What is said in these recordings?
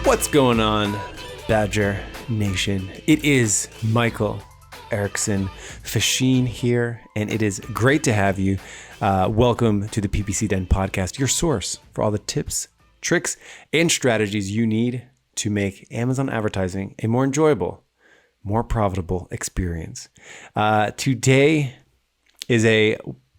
What's going on, Badger Nation? It is Michael Erickson, Facchin here, and it is great to have you. Welcome to the PPC Den podcast, your source for all the tips, tricks, and strategies you need to make Amazon advertising a more enjoyable, more profitable experience. Today is a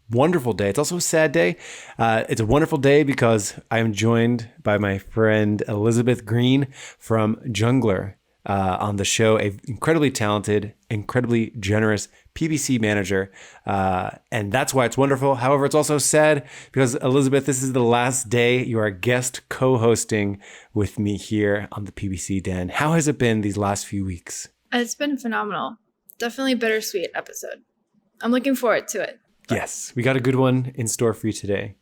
wonderful day. It's also a sad day. It's a wonderful day because I am joined by my friend Elizabeth Greene from Junglr on the show, a incredibly talented, incredibly generous PPC manager. And that's why it's wonderful. However, it's also sad because, Elizabeth, this is the last day you are guest co-hosting with me here on the PPC Den. How has it been these last few weeks? It's been phenomenal. Definitely a bittersweet episode. I'm looking forward to it. Yes, we got a good one in store for you today.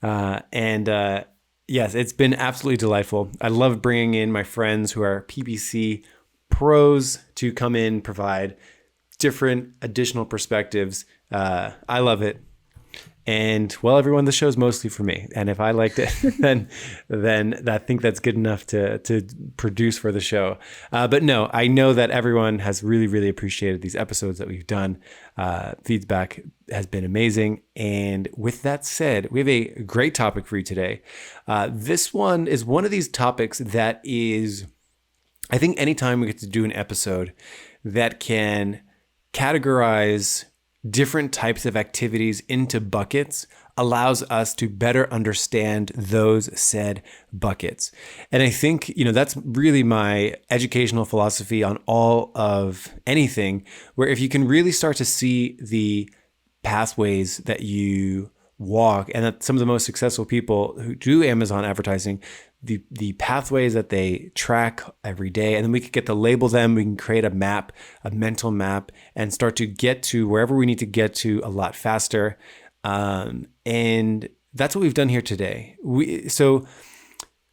Yes, it's been absolutely delightful. I love bringing in my friends who are PPC pros to come in, provide different additional perspectives. I love it. And well, everyone, the show's mostly for me. And if I liked it, then I think that's good enough to produce for the show. But no, I know that everyone has really, really appreciated these episodes that we've done. Feedback has been amazing. And with that said, we have a great topic for you today. This one is one of these topics that is, I think anytime we get to do an episode that can categorize different types of activities into buckets allows us to better understand those said buckets. And I think, that's really my educational philosophy on all of anything, where if you can really start to see the pathways that you walk, and that some of the most successful people who do Amazon advertising, the pathways that they track every day, and then we can get to label them. We can create a map, a mental map, and start to get to wherever we need to get to a lot faster. And that's what we've done here today. So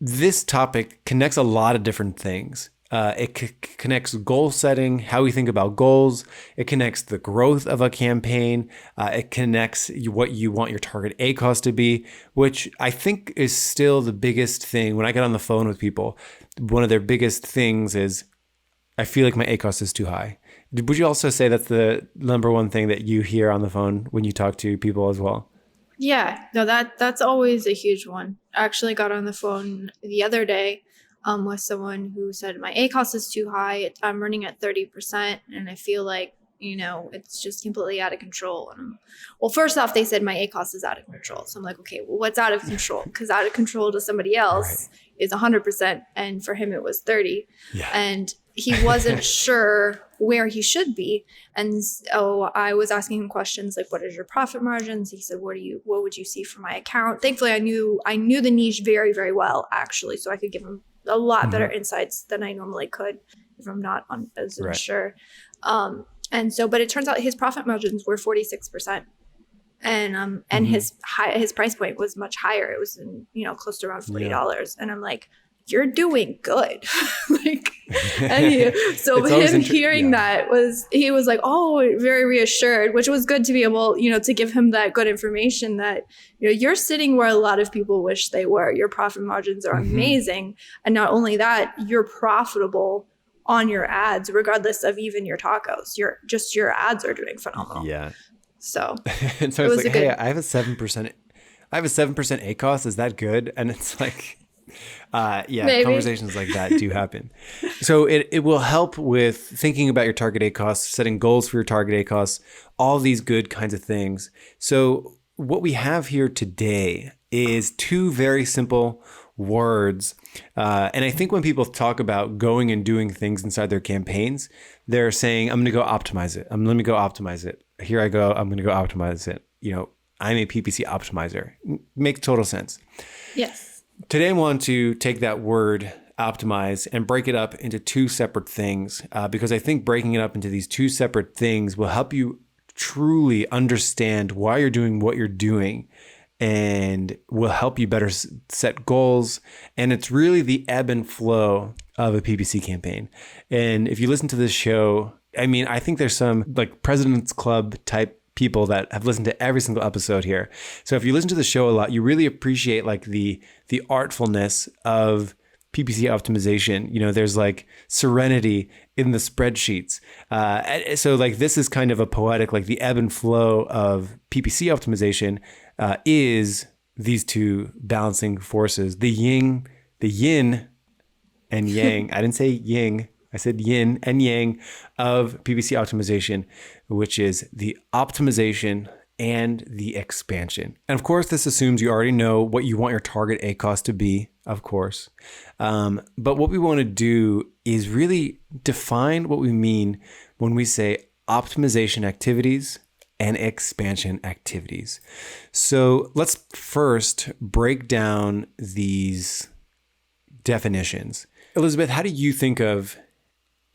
this topic connects a lot of different things. It connects goal setting, how we think about goals. It connects the growth of a campaign. It connects what you want your target ACoS to be, which I think is still the biggest thing. When I get on the phone with people, one of their biggest things is, I feel like my ACoS is too high. Would you also say that's the number one thing that you hear on the phone when you talk to people as well? Yeah, no, that's always a huge one. I actually got on the phone the other day with someone who said my ACoS is too high. I'm running at 30%, and I feel like, it's just completely out of control. And well, first off, they said my ACoS is out of control. So I'm like, okay, well, what's out of control? Because out of control to somebody else is 100%, and for him it was 30. Yeah. And he wasn't sure where he should be. And so I was asking him questions like, what is your profit margins? He said, what would you see for my account? Thankfully, I knew the niche very, very well, actually, so I could give him a lot better insights than I normally could if I'm not as unsure. But it turns out his profit margins were 46%. And his price point was much higher. It was close to around $40. Yeah. And I'm like, you're doing good. So him hearing that he was like, oh, very reassured, which was good to be able, to give him that good information that, you're sitting where a lot of people wish they were. Your profit margins are amazing. And not only that, you're profitable on your ads, regardless of even your tacos. Your ads are doing phenomenal. Yeah. So, and so it's like, hey, I have a 7% ACoS. Is that good? And it's like, maybe. Conversations like that do happen. So it will help with thinking about your target ACoS, setting goals for your target ACoS, all these good kinds of things. So what we have here today is two very simple words. And I think when people talk about going and doing things inside their campaigns, they're saying, I'm going to go optimize it. Let me go optimize it. Here I go. I'm going to go optimize it. I'm a PPC optimizer. Makes total sense. Yes. Today I want to take that word optimize and break it up into two separate things, because I think breaking it up into these two separate things will help you truly understand why you're doing what you're doing and will help you better set goals. And it's really the ebb and flow of a PPC campaign. And if you listen to this show, I mean, I think there's some like President's Club type people that have listened to every single episode here. So if you listen to the show a lot, you really appreciate like the artfulness of PPC optimization. You know, there's like serenity in the spreadsheets. So like this is kind of a poetic, like the ebb and flow of PPC optimization is these two balancing forces, the yin and yang. I didn't say yin. I said yin and yang of PPC optimization, which is the optimization and the expansion. And of course, this assumes you already know what you want your target ACOS to be, of course. But what we want to do is really define what we mean when we say optimization activities and expansion activities. So let's first break down these definitions. Elizabeth, how do you think of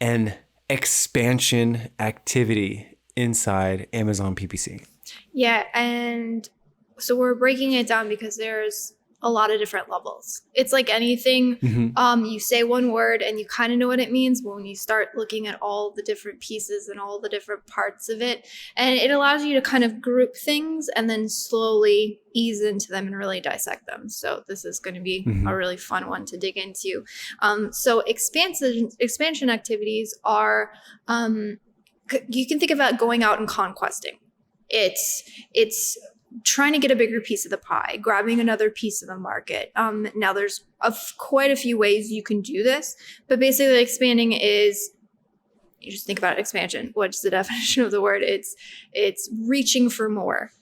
an expansion activity inside Amazon PPC? Yeah, and so we're breaking it down because there's a lot of different levels. It's like anything, you say one word and you kind of know what it means, but when you start looking at all the different pieces and all the different parts of it, and it allows you to kind of group things and then slowly ease into them and really dissect them. So this is going to be a really fun one to dig into. So expansion activities are, you can think about going out and conquesting. It's trying to get a bigger piece of the pie, grabbing another piece of the market. Now there's quite a few ways you can do this, but basically expanding is, you just think about expansion. What's the definition of the word? It's reaching for more,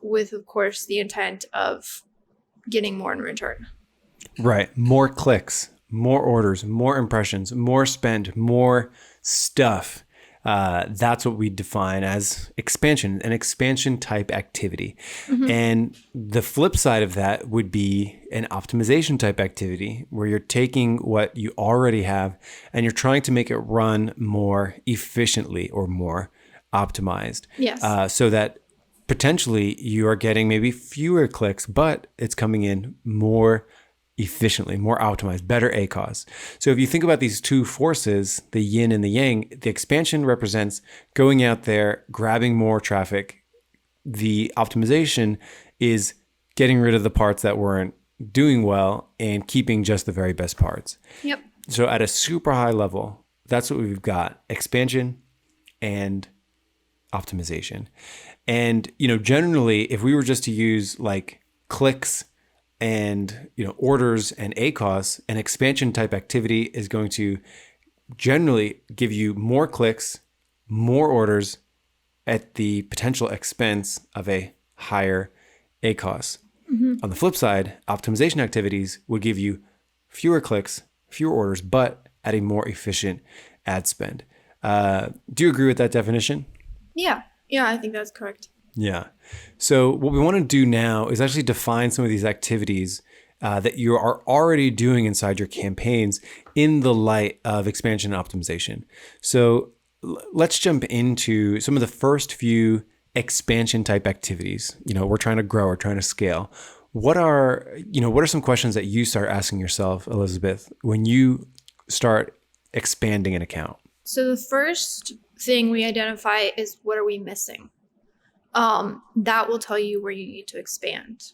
with of course the intent of getting more in return. Right. More clicks, more orders, more impressions, more spend, more stuff. That's what we define as expansion, an expansion type activity. And the flip side of that would be an optimization type activity where you're taking what you already have and you're trying to make it run more efficiently or more optimized. Yes. So that potentially you are getting maybe fewer clicks, but it's coming in more efficiently, more optimized, better ACOS. So if you think about these two forces, the yin and the yang, the expansion represents going out there, grabbing more traffic. The optimization is getting rid of the parts that weren't doing well and keeping just the very best parts. Yep. So at a super high level, that's what we've got: expansion and optimization. And, you know, generally, if we were just to use like clicks and, you know, orders and ACOS, an expansion type activity is going to generally give you more clicks, more orders at the potential expense of a higher ACOS. On the flip side, optimization activities would give you fewer clicks, fewer orders, but at a more efficient ad spend. Do you agree with that definition? Yeah, I think that's correct. Yeah. So what we want to do now is actually define some of these activities that you are already doing inside your campaigns in the light of expansion and optimization. So let's jump into some of the first few expansion type activities. You know, we're trying to grow, we're trying to scale. What are some questions that you start asking yourself, Elizabeth, when you start expanding an account? So the first thing we identify is, what are we missing? That will tell you where you need to expand,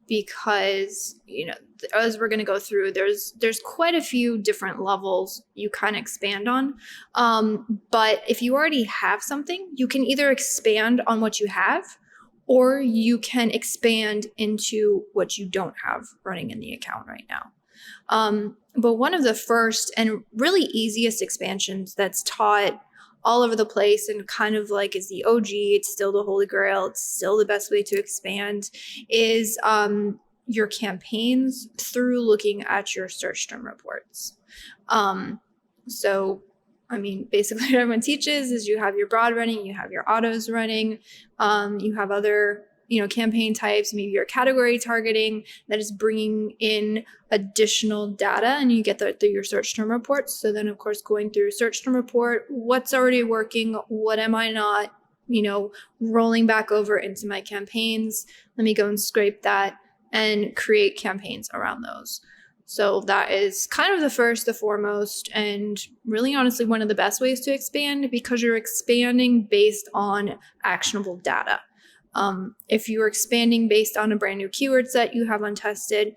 because, you know, as we're going to go through, there's quite a few different levels you kind of expand on. But if you already have something, you can either expand on what you have, or you can expand into what you don't have running in the account right now. But one of the first and really easiest expansions that's taught all over the place and kind of like is the OG, it's still the holy grail, it's still the best way to expand, is your campaigns through looking at your search term reports. So, I mean, basically what everyone teaches is you have your broad running, you have your autos running, you have other, you know, campaign types, maybe your category targeting that is bringing in additional data, and you get that through your search term reports. So then, of course, going through your search term report, what's already working, what am I not, you know, rolling back over into my campaigns. Let me go and scrape that and create campaigns around those. So that is kind of the foremost, and really honestly one of the best ways to expand, because you're expanding based on actionable data. If you're expanding based on a brand new keyword set you have untested,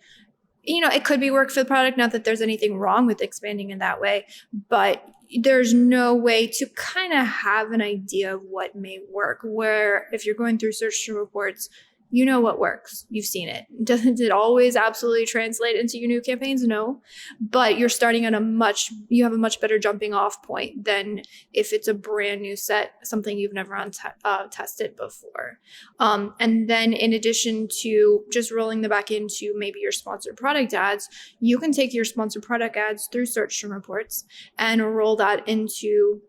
it could be work for the product. Not that there's anything wrong with expanding in that way, but there's no way to kind of have an idea of what may work. Where if you're going through search term reports, you know what works. You've seen it. Doesn't it always absolutely translate into your new campaigns? No. But you're starting at you have a much better jumping off point than if it's a brand new set, something you've never tested before. And then in addition to just rolling them back into maybe your sponsored product ads, you can take your sponsored product ads through search term reports and roll that into,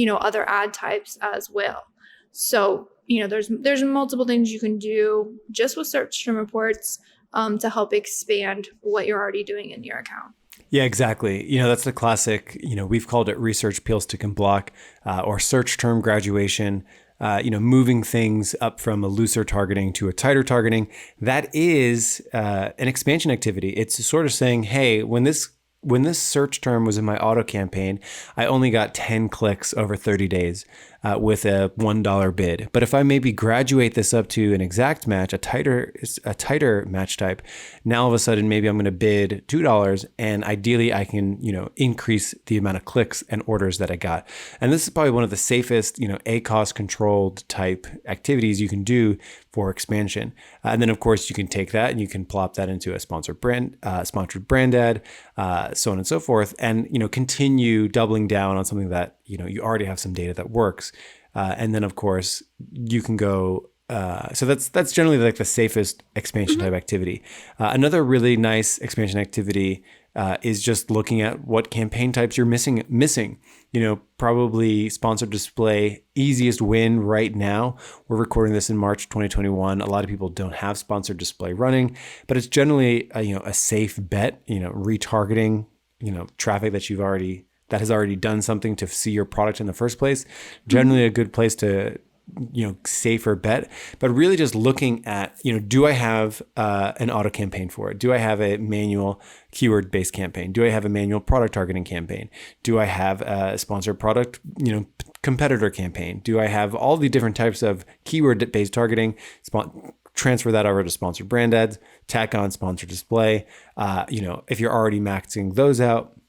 other ad types as well. So, there's multiple things you can do just with search term reports to help expand what you're already doing in your account. Yeah, exactly. That's the classic, we've called it research peel, stick, and block, or search term graduation, moving things up from a looser targeting to a tighter targeting. That is an expansion activity. It's sort of saying, hey, when this search term was in my auto campaign, I only got 10 clicks over 30 days with a $1 bid. But if I maybe graduate this up to an exact match, a tighter match type, now all of a sudden maybe I'm going to bid $2, and ideally I can, increase the amount of clicks and orders that I got. And this is probably one of the safest, ACoS controlled type activities you can do for expansion. And then of course you can take that and you can plop that into a sponsored brand ad, so on and so forth, and continue doubling down on something that you already have some data that works, and then of course you can go. So that's generally like the safest expansion type activity. Another really nice expansion activity is just looking at what campaign types you're missing. Probably sponsored display, easiest win right now. We're recording this in March 2021. A lot of people don't have sponsored display running, but it's generally a safe bet. Retargeting traffic that has already done something to see your product in the first place. Generally a good place to safer bet, but really just looking at, do I have an auto campaign for it? Do I have a manual keyword based campaign? Do I have a manual product targeting campaign? Do I have a sponsored product, competitor campaign? Do I have all the different types of keyword based targeting? Transfer that over to sponsored brand ads, tack on sponsored display. If you're already maxing those out,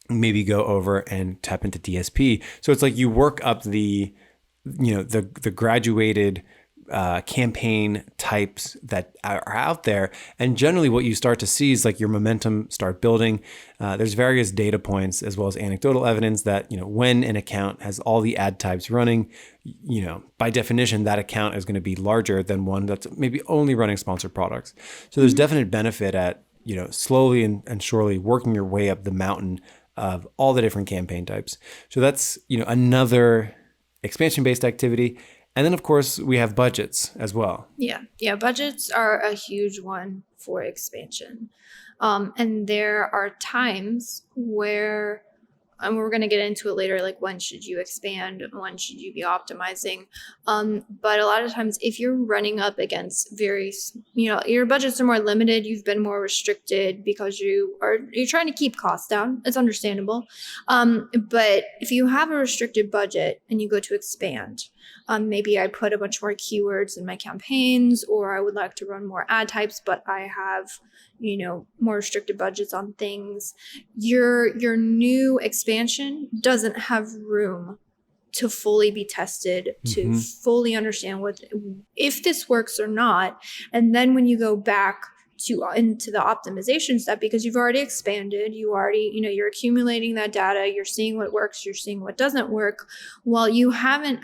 maybe go over and tap into DSP. So it's like you work up the graduated campaign types that are out there. And generally what you start to see is like your momentum start building. There's various data points as well as anecdotal evidence that, when an account has all the ad types running, by definition, that account is going to be larger than one that's maybe only running sponsored products. So there's definite benefit at, slowly and surely working your way up the mountain of all the different campaign types. So that's, another expansion-based activity. And then, of course, we have budgets as well. Yeah. Budgets are a huge one for expansion. And there are times where, and we're going to get into it later, like when should you expand? When should you be optimizing? But a lot of times if you're running up against your budgets are more limited, you've been more restricted because you're trying to keep costs down. It's understandable. But if you have a restricted budget and you go to expand, maybe I put a bunch more keywords in my campaigns, or I would like to run more ad types, but I have, more restricted budgets on things. Your new expansion doesn't have room to fully be tested, to fully understand if this works or not. And then when you go back into the optimization step, because you've already expanded, you're accumulating that data, you're seeing what works, you're seeing what doesn't work. Well, you don't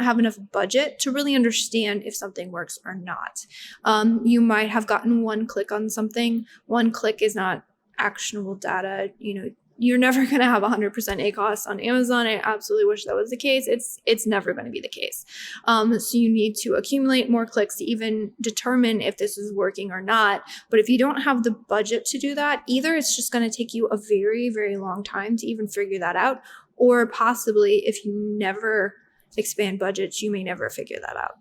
have enough budget to really understand if something works or not. You might have gotten one click on something. One click is not actionable data. You're never going to have 100% ACoS on Amazon. I absolutely wish that was the case. It's never going to be the case. So you need to accumulate more clicks to even determine if this is working or not. But if you don't have the budget to do that, either it's just going to take you a very, very long time to even figure that out, or possibly if you never expand budgets, you may never figure that out.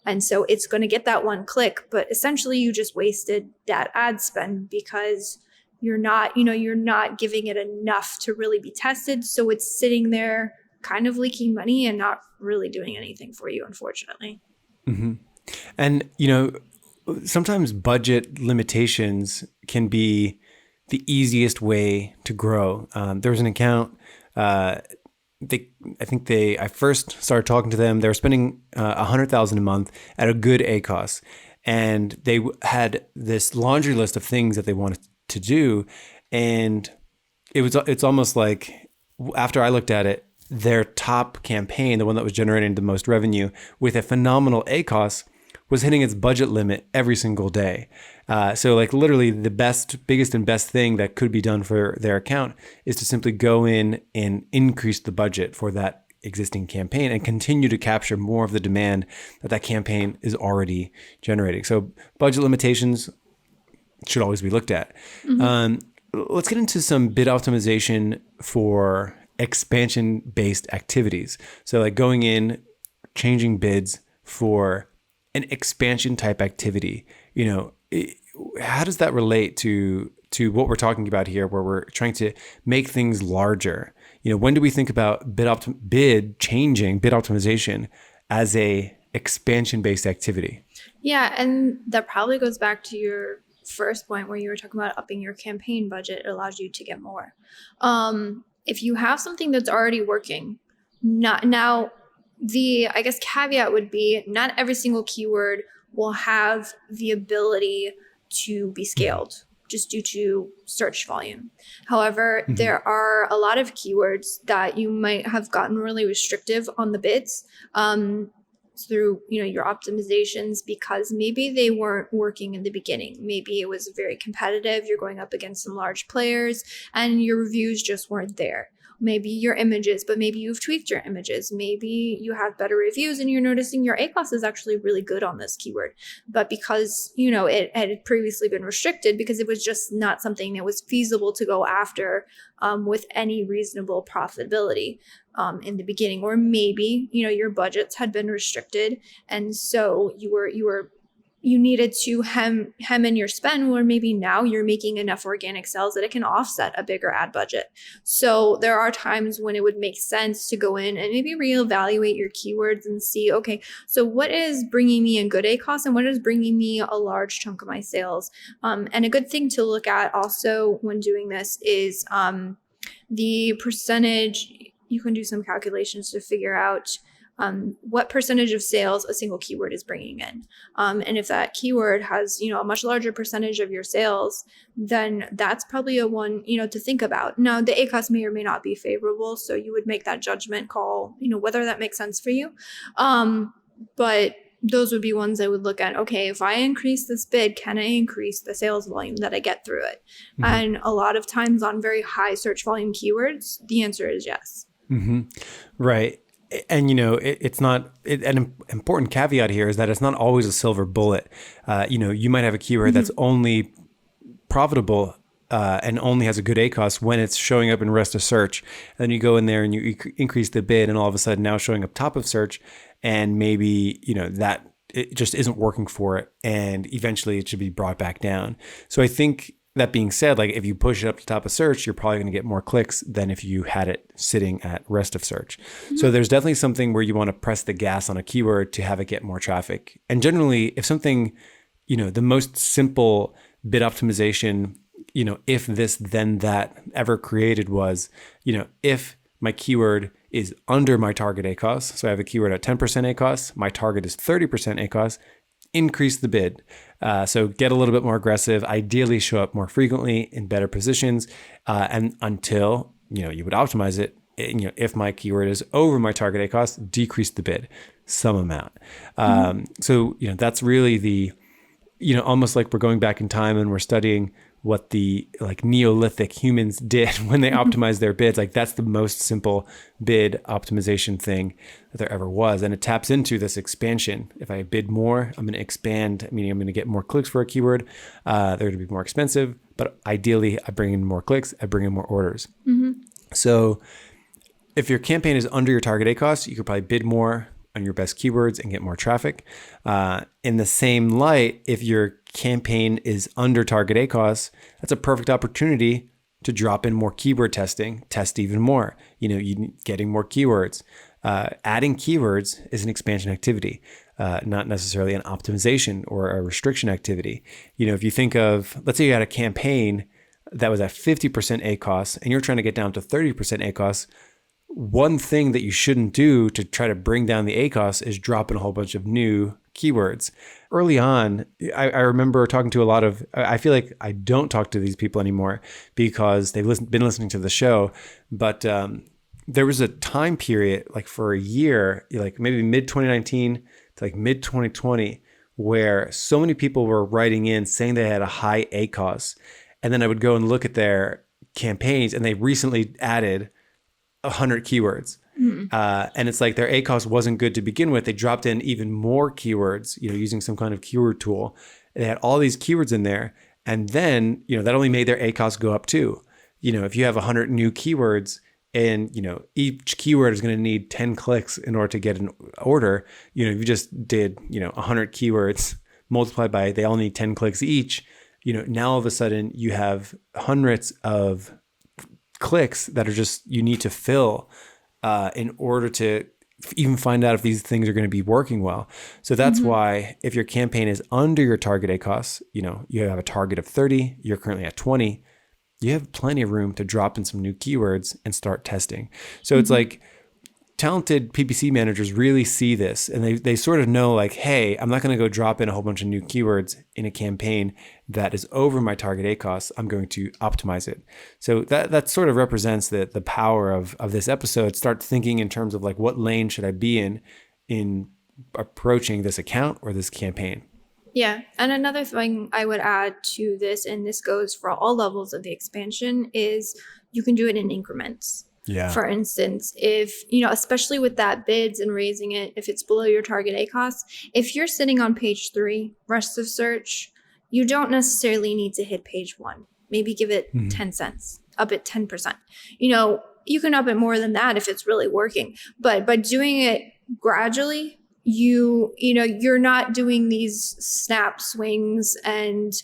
And so it's going to get that one click, but essentially you just wasted that ad spend because you're not giving it enough to really be tested. So it's sitting there kind of leaking money and not really doing anything for you, unfortunately. Mm-hmm. And, sometimes budget limitations can be the easiest way to grow. There was an account, I first started talking to them. They were spending $100,000 a month at a good ACOS. And they had this laundry list of things that they wanted to do. And it's almost like, after I looked at it, their top campaign, the one that was generating the most revenue with a phenomenal ACOS, was hitting its budget limit every single day. So like literally the biggest and best thing that could be done for their account is to simply go in and increase the budget for that existing campaign and continue to capture more of the demand that campaign is already generating. So budget limitations should always be looked at. Mm-hmm. Let's get into some bid optimization for expansion-based activities. So like going in, changing bids for an expansion type activity. How does that relate to what we're talking about here, where we're trying to make things larger? When do we think about bid optimization as a expansion-based activity? Yeah, and that probably goes back to your first point where you were talking about upping your campaign budget. It allows you to get more. If you have something that's already working, the caveat would be not every single keyword will have the ability to be scaled just due to search volume. However, mm-hmm. there are a lot of keywords that you might have gotten really restrictive on the bids through your optimizations because maybe they weren't working in the beginning. Maybe it was very competitive. You're going up against some large players and your reviews just weren't there. Maybe your images, but maybe you've tweaked your images. Maybe you have better reviews and you're noticing your ACOS is actually really good on this keyword. But because, it had previously been restricted because it was just not something that was feasible to go after with any reasonable profitability in the beginning. Or maybe, your budgets had been restricted. And so you needed to hem in your spend, where maybe now you're making enough organic sales that it can offset a bigger ad budget. So there are times when it would make sense to go in and maybe reevaluate your keywords and see, okay, so what is bringing me a good ACOS and what is bringing me a large chunk of my sales? And a good thing to look at also when doing this is the percentage. You can do some calculations to figure out what percentage of sales a single keyword is bringing in. And if that keyword has, a much larger percentage of your sales, then that's probably a one, to think about. Now, the ACOS may or may not be favorable, so you would make that judgment call, whether that makes sense for you. But those would be ones I would look at. Okay, if I increase this bid, can I increase the sales volume that I get through it? Mm-hmm. And a lot of times on very high search volume keywords, the answer is yes. Mm-hmm. Right. And, it's not an important caveat here is that it's not always a silver bullet. You might have a keyword mm-hmm. that's only profitable and only has a good ACOS when it's showing up in rest of search. And then you go in there and you increase the bid and all of a sudden now showing up top of search and maybe, that it just isn't working for it. And eventually it should be brought back down. So I think that being said, like if you push it up to top of search, you're probably going to get more clicks than if you had it sitting at rest of search. Mm-hmm. So there's definitely something where you want to press the gas on a keyword to have it get more traffic. And generally, if something, the most simple bid optimization, if this, then that ever created was, if my keyword is under my target ACOS, so I have a keyword at 10% ACOS, my target is 30% ACOS, increase the bid. So get a little bit more aggressive, ideally show up more frequently in better positions. And until, you would optimize it, if my keyword is over my target ACOS, decrease the bid some amount. Mm-hmm. So, that's really the, almost like we're going back in time and we're studying what the Neolithic humans did when they optimized their bids. Like that's the most simple bid optimization thing that there ever was. And it taps into this expansion. If I bid more, I'm going to expand, meaning I'm going to get more clicks for a keyword. They're going to be more expensive, but ideally I bring in more clicks, I bring in more orders. Mm-hmm. So if your campaign is under your target ACOS, you could probably bid more on your best keywords and get more traffic. In the same light, if your campaign is under target ACoS, that's a perfect opportunity to drop in more keyword testing, test even more, you getting more keywords. Adding keywords is an expansion activity, not necessarily an optimization or a restriction activity. If you think of, let's say you had a campaign that was at 50% ACoS and you're trying to get down to 30% ACoS, one thing that you shouldn't do to try to bring down the ACoS is drop in a whole bunch of new keywords. Early on, I remember talking to I feel like I don't talk to these people anymore because they've been listening to the show, but there was a time period like for a year, like maybe mid 2019 to like mid 2020, where so many people were writing in saying they had a high ACoS. And then I would go and look at their campaigns and they recently added 100 keywords. And it's like their ACoS wasn't good to begin with. They dropped in even more keywords, using some kind of keyword tool. They had all these keywords in there. And then, that only made their ACoS go up too. If you have 100 new keywords and, each keyword is going to need 10 clicks in order to get an order, if you just did, 100 keywords multiplied by, they all need 10 clicks each, now all of a sudden you have hundreds of clicks that are just, you need to fill in order to even find out if these things are going to be working well. So that's why if your campaign is under your target ACoS, you have a target of 30, you're currently at 20, you have plenty of room to drop in some new keywords and start testing. So it's like talented PPC managers really see this and they sort of know like, hey, I'm not going to go drop in a whole bunch of new keywords in a campaign that is over my target ACoS. I'm going to optimize it. So that sort of represents the power of this episode. Start thinking in terms of like, what lane should I be in approaching this account or this campaign? Yeah. And another thing I would add to this, and this goes for all levels of the expansion, is you can do it in increments. Yeah. For instance, if, especially with that bids and raising it, if it's below your target ACoS, if you're sitting on page 3, rest of search, you don't necessarily need to hit page 1. Maybe give it 10 cents, up it 10%. You can up it more than that if it's really working. But by doing it gradually, you're not doing these snap swings, and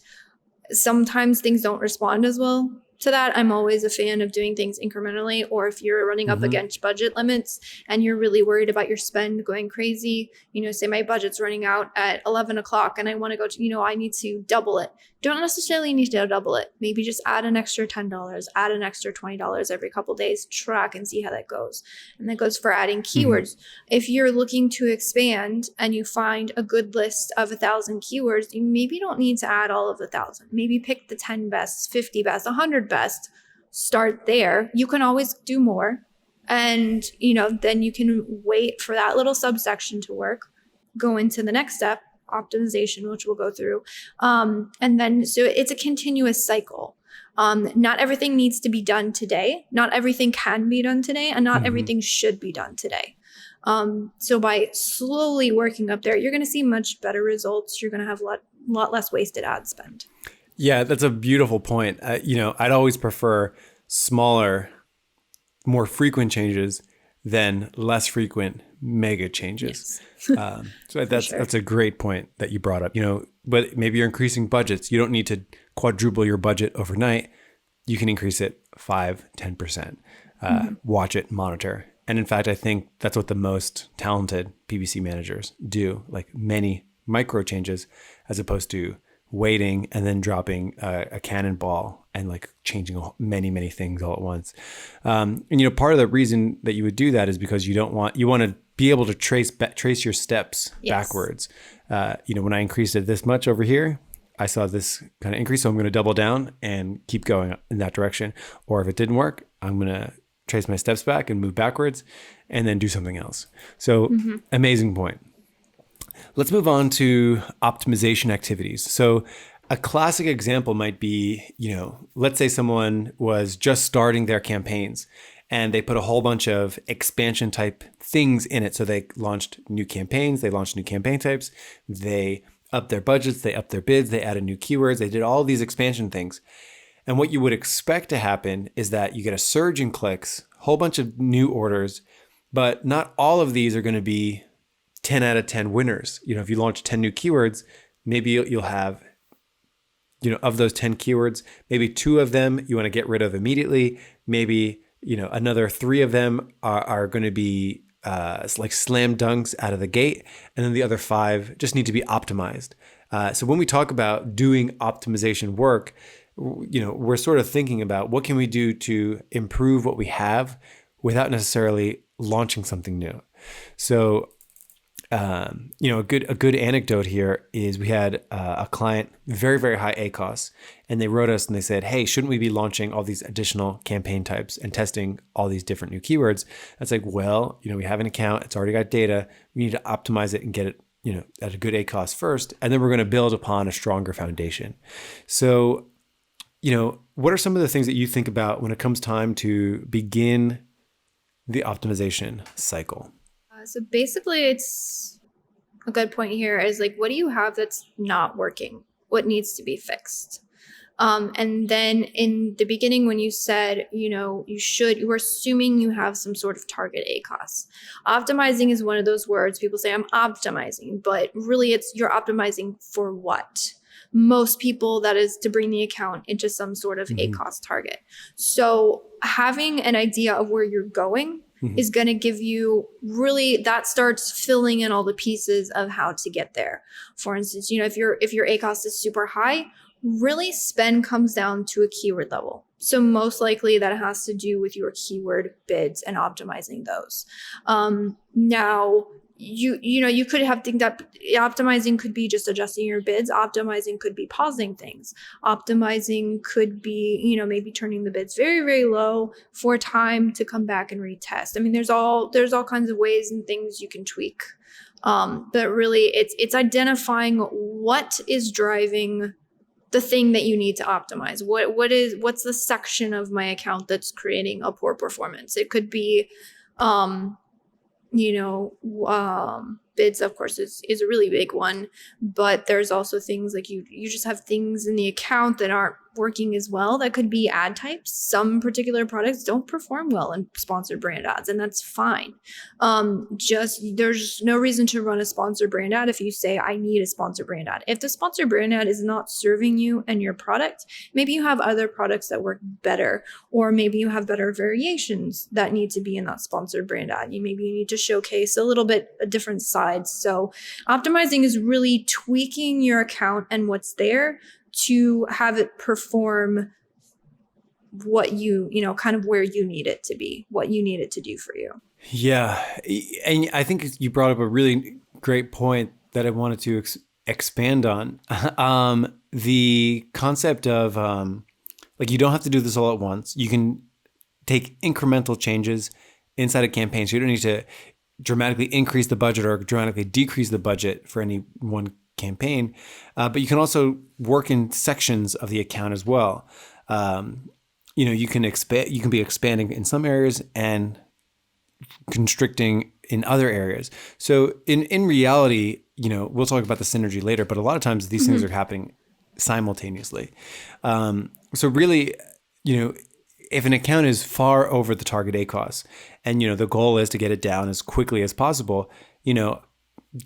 sometimes things don't respond as well to that. I'm always a fan of doing things incrementally, or if you're running up against budget limits and you're really worried about your spend going crazy, say my budget's running out at 11 o'clock and I want to go to, I need to double it. Don't necessarily need to double it. Maybe just add an extra $10, add an extra $20 every couple of days, track and see how that goes. And that goes for adding keywords. If you're looking to expand and you find a good list of 1,000 keywords, you maybe don't need to add all of the 1,000. Maybe pick the 10 best, 50 best, 100 best, start there. You can always do more. And, then you can wait for that little subsection to work, go into the next step, optimization, which we'll go through. And then, so it's a continuous cycle. Not everything needs to be done today. Not everything can be done today, and not everything should be done today. So by slowly working up there, you're going to see much better results. You're going to have a lot less wasted ad spend. Yeah, that's a beautiful point. I'd always prefer smaller, more frequent changes than less frequent mega changes. Yes. So that's a great point that you brought up. But maybe you're increasing budgets. You don't need to quadruple your budget overnight. You can increase it 5, 10%. Watch it, monitor. And in fact, I think that's what the most talented PPC managers do, like many micro changes, as opposed to waiting and then dropping a cannonball and like changing many things all at once. And part of the reason that you would do that is because you want to be able to trace your steps backwards. When I increased it this much over here, I saw this kind of increase, so I'm going to double down and keep going in that direction. Or if it didn't work, I'm going to trace my steps back and move backwards and then do something else. So amazing point. Let's move on to optimization activities. So a classic example might be, let's say someone was just starting their campaigns and they put a whole bunch of expansion type things in it. So they launched new campaigns, they launched new campaign types, they upped their budgets, they upped their bids, they added new keywords, they did all these expansion things. And what you would expect to happen is that you get a surge in clicks, a whole bunch of new orders, but not all of these are going to be 10 out of 10 winners. If you launch 10 new keywords, maybe you'll have, of those 10 keywords, maybe 2 of them you want to get rid of immediately. Maybe, another 3 of them are going to be like slam dunks out of the gate. And then the other 5 just need to be optimized. So when we talk about doing optimization work, we're sort of thinking about what can we do to improve what we have without necessarily launching something new. So, a good anecdote here is we had a client, very, very high ACOS, and they wrote us and they said, hey, shouldn't we be launching all these additional campaign types and testing all these different new keywords? It's like, well, we have an account, it's already got data. We need to optimize it and get it, at a good ACOS first, and then we're going to build upon a stronger foundation. So, what are some of the things that you think about when it comes time to begin the optimization cycle? So basically, it's a good point here is like, what do you have that's not working? What needs to be fixed? And then in the beginning, when you said, you were assuming you have some sort of target ACOS. Optimizing is one of those words people say, I'm optimizing, but really you're optimizing for what? Most people, that is to bring the account into some sort of ACOS target. So having an idea of where you're going is going to give you that starts filling in all the pieces of how to get there. For instance, if your ACOS is super high, really spend comes down to a keyword level. So most likely that has to do with your keyword bids and optimizing those. Now, you could have think that optimizing could be just adjusting your bids. Optimizing could be pausing things. Optimizing could be, maybe turning the bids very, very low for time to come back and retest. I mean, there's all kinds of ways and things you can tweak. But really it's identifying what is driving the thing that you need to optimize. What's the section of my account that's creating a poor performance? It could be, bids, of course, is a really big one, but there's also things like you just have things in the account that aren't working as well. That could be ad types. Some particular products don't perform well in sponsored brand ads, and that's fine. There's no reason to run a sponsored brand ad if you say, I need a sponsored brand ad. If the sponsored brand ad is not serving you and your product, maybe you have other products that work better, or maybe you have better variations that need to be in that sponsored brand ad. Maybe you need to showcase a little bit a different sides. So optimizing is really tweaking your account and what's there to have it perform what kind of where you need it to be, what you need it to do for you. Yeah. And I think you brought up a really great point that I wanted to expand on. The concept of you don't have to do this all at once. You can take incremental changes inside a campaign. So you don't need to dramatically increase the budget or dramatically decrease the budget for any one campaign, but you can also work in sections of the account as well. You can be expanding in some areas and constricting in other areas. So in reality, we'll talk about the synergy later, but a lot of times these things are happening simultaneously. So really, if an account is far over the target ACOS and, the goal is to get it down as quickly as possible,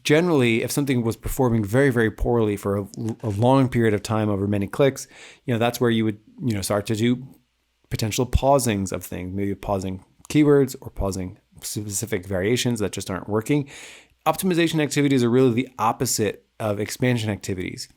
generally, if something was performing very, very poorly for a long period of time over many clicks, that's where you would, start to do potential pausings of things, maybe pausing keywords or pausing specific variations that just aren't working. Optimization activities are really the opposite of expansion activities.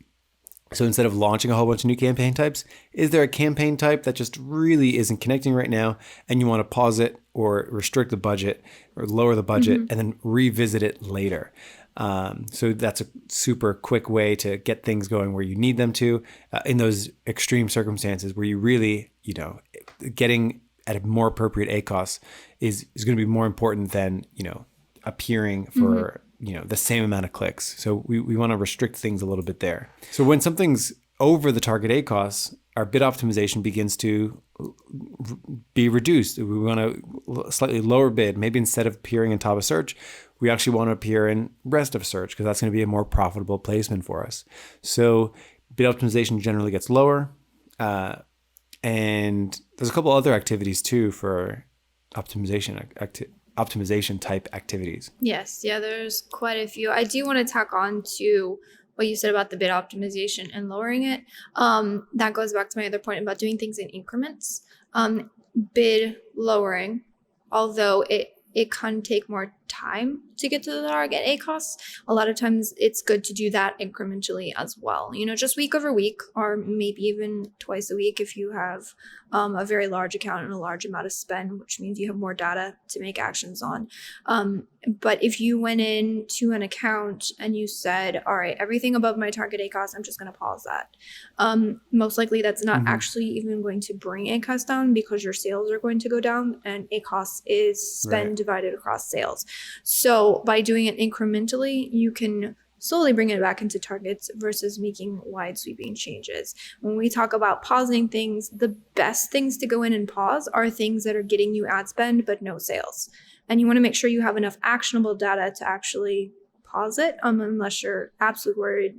So instead of launching a whole bunch of new campaign types, is there a campaign type that just really isn't connecting right now and you want to pause it or restrict the budget or lower the budget and then revisit it later? So that's a super quick way to get things going where you need them to in those extreme circumstances where you really, getting at a more appropriate ACOS is going to be more important than, appearing for, the same amount of clicks. So we want to restrict things a little bit there. So when something's over the target ACOS, our bid optimization begins to be reduced. We want a slightly lower bid. Maybe instead of appearing in top of search, we actually want to appear in rest of search because that's going to be a more profitable placement for us. So bid optimization generally gets lower. And there's a couple other activities too for optimization optimization type activities? Yes. Yeah, there's quite a few. I do want to tack on to what you said about the bid optimization and lowering it. That goes back to my other point about doing things in increments. Bid lowering, although it can take more time to get to the target ACOS, a lot of times it's good to do that incrementally as well. Just week over week, or maybe even twice a week if you have a very large account and a large amount of spend, which means you have more data to make actions on. But if you went into an account and you said, all right, everything above my target ACOS, I'm just going to pause that. Most likely that's not actually even going to bring ACOS down, because your sales are going to go down, and ACOS is spend divided across sales. So by doing it incrementally, you can slowly bring it back into targets versus making wide sweeping changes. When we talk about pausing things, the best things to go in and pause are things that are getting you ad spend but no sales. And you want to make sure you have enough actionable data to actually pause it, unless you're absolutely worried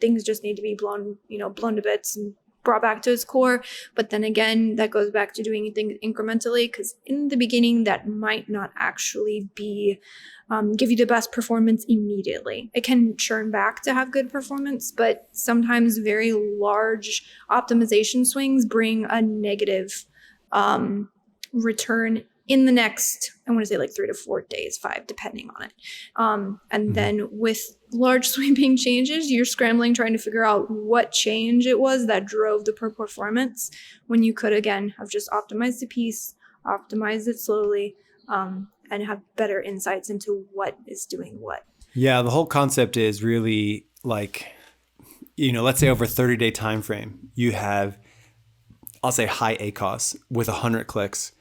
things just need to be blown to bits and brought back to its core. But then again, that goes back to doing things incrementally, because in the beginning, that might not actually be give you the best performance immediately. It can churn back to have good performance, but sometimes very large optimization swings bring a negative return in the next, I want to say like 3 to 4 days, 5, depending on it. And then with large sweeping changes, you're scrambling trying to figure out what change it was that drove the poor performance, when you could, again, have just optimized the piece, optimized it slowly, and have better insights into what is doing what. Yeah, the whole concept is really like, let's say over a 30-day time frame, you have, I'll say, high ACOS with 100 clicks.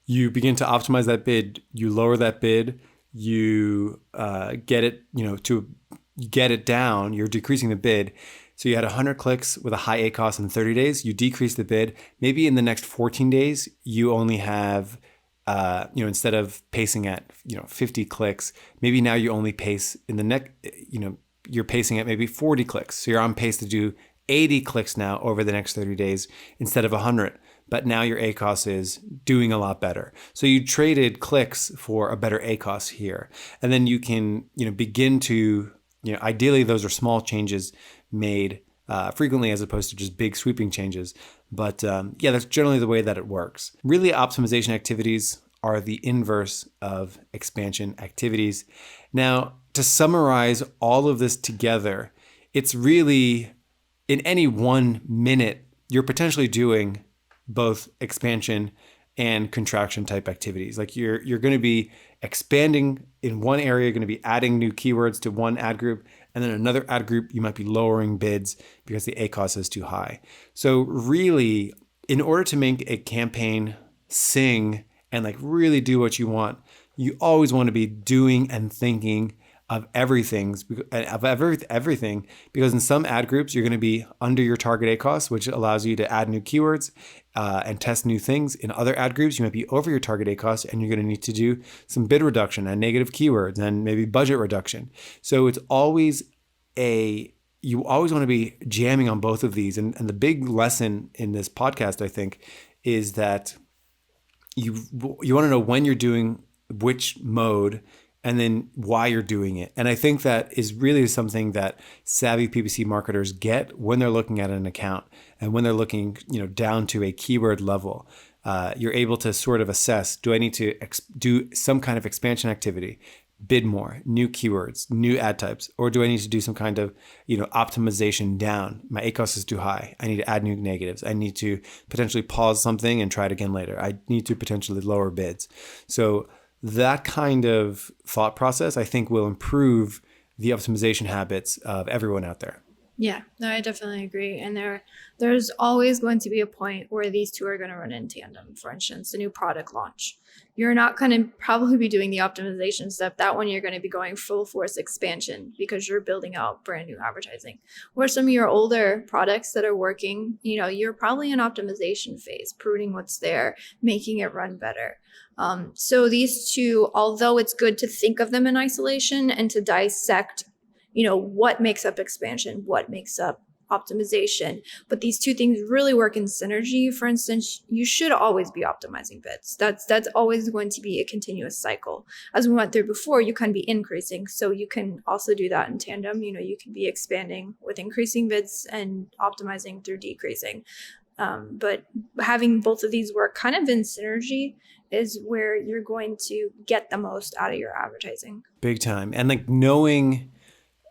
You begin to optimize that bid, you lower that bid, you get it, to get it down, you're decreasing the bid. So you had 100 clicks with a high ACOS in 30 days, you decrease the bid. Maybe in the next 14 days, you only have, instead of pacing at, 50 clicks, maybe now you only pace in the next, you're pacing at maybe 40 clicks. So you're on pace to do 80 clicks now over the next 30 days instead of 100. But now your ACOS is doing a lot better. So you traded clicks for a better ACOS here. And then you can, begin to, ideally those are small changes made frequently as opposed to just big sweeping changes. But that's generally the way that it works. Really, optimization activities are the inverse of expansion activities. Now, to summarize all of this together, it's really, in any 1 minute, you're potentially doing both expansion and contraction type activities. Like you're going to be expanding in one area, you're going to be adding new keywords to one ad group, and then another ad group, you might be lowering bids because the ACOS is too high. So really, in order to make a campaign sing and like really do what you want, you always want to be doing and thinking of everything, because in some ad groups, you're going to be under your target ACOS, which allows you to add new keywords and test new things. In other ad groups, you might be over your target ACOS, and you're going to need to do some bid reduction and negative keywords and maybe budget reduction. So it's always you always want to be jamming on both of these. And the big lesson in this podcast, I think, is that you want to know when you're doing which mode and then why you're doing it. And I think that is really something that savvy PPC marketers get when they're looking at an account and when they're looking, down to a keyword level. You're able to sort of assess, do I need to do some kind of expansion activity, bid more, new keywords, new ad types, or do I need to do some kind of, optimization down? My ACOS is too high. I need to add new negatives. I need to potentially pause something and try it again later. I need to potentially lower bids. So that kind of thought process, I think, will improve the optimization habits of everyone out there. Yeah, no, I definitely agree. And there's always going to be a point where these two are going to run in tandem. For instance, a new product launch. You're not going to probably be doing the optimization step. That one, you're going to be going full force expansion because you're building out brand new advertising. Where some of your older products that are working, you're probably in optimization phase, pruning what's there, making it run better. So these two, although it's good to think of them in isolation and to dissect, what makes up expansion, what makes up optimization. But these two things really work in synergy. For instance, you should always be optimizing bits. That's always going to be a continuous cycle. As we went through before, you can be increasing. So you can also do that in tandem. You can be expanding with increasing bits and optimizing through decreasing. But having both of these work kind of in synergy is where you're going to get the most out of your advertising. Big time. And like knowing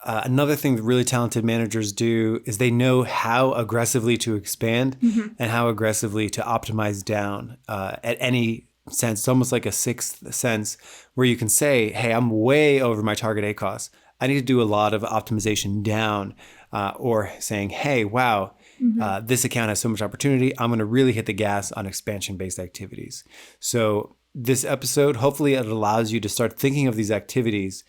another thing that really talented managers do is they know how aggressively to expand and how aggressively to optimize down at any sense. It's almost like a sixth sense where you can say, hey, I'm way over my target ACOS. I need to do a lot of optimization down, or saying, hey, wow, this account has so much opportunity. I'm going to really hit the gas on expansion-based activities. So this episode, hopefully it allows you to start thinking of these activities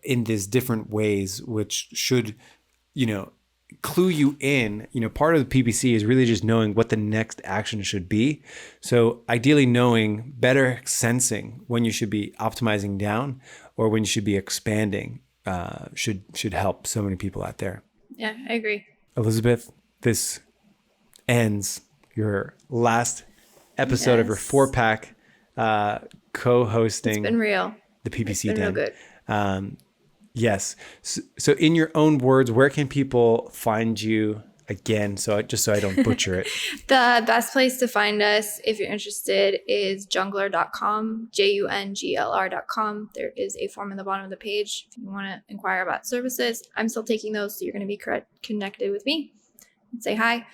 in these different ways, which should, clue you in. Part of the PPC is really just knowing what the next action should be. So ideally knowing, better sensing when you should be optimizing down or when you should be expanding should help so many people out there. Yeah, I agree. Elizabeth, this ends your last episode of your 4-pack co-hosting. It's been real. The PPC it's been Den. Real good. Yes. So in your own words, where can people find you again? So I don't butcher it. The best place to find us, if you're interested, is junglr.com, junglr.com. There is a form in the bottom of the page if you want to inquire about services. I'm still taking those, so you're going to be connected with me. Say hi.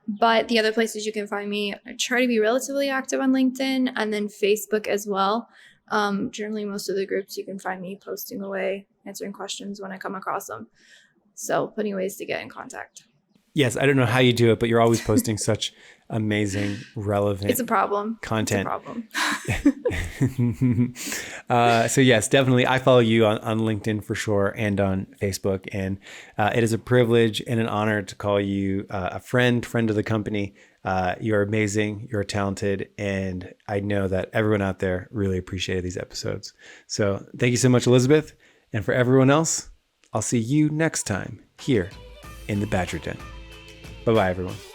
But the other places you can find me, I try to be relatively active on LinkedIn and then Facebook as well. Generally, most of the groups you can find me posting away, answering questions when I come across them. So plenty of ways to get in contact. Yes, I don't know how you do it, but you're always posting such amazing, relevant It's a problem. Content. It's a problem. So yes, definitely. I follow you on LinkedIn for sure and on Facebook. And it is a privilege and an honor to call you a friend of the company. You're amazing. You're talented. And I know that everyone out there really appreciated these episodes. So thank you so much, Elizabeth. And for everyone else, I'll see you next time here in the Badger Den. Bye-bye, everyone.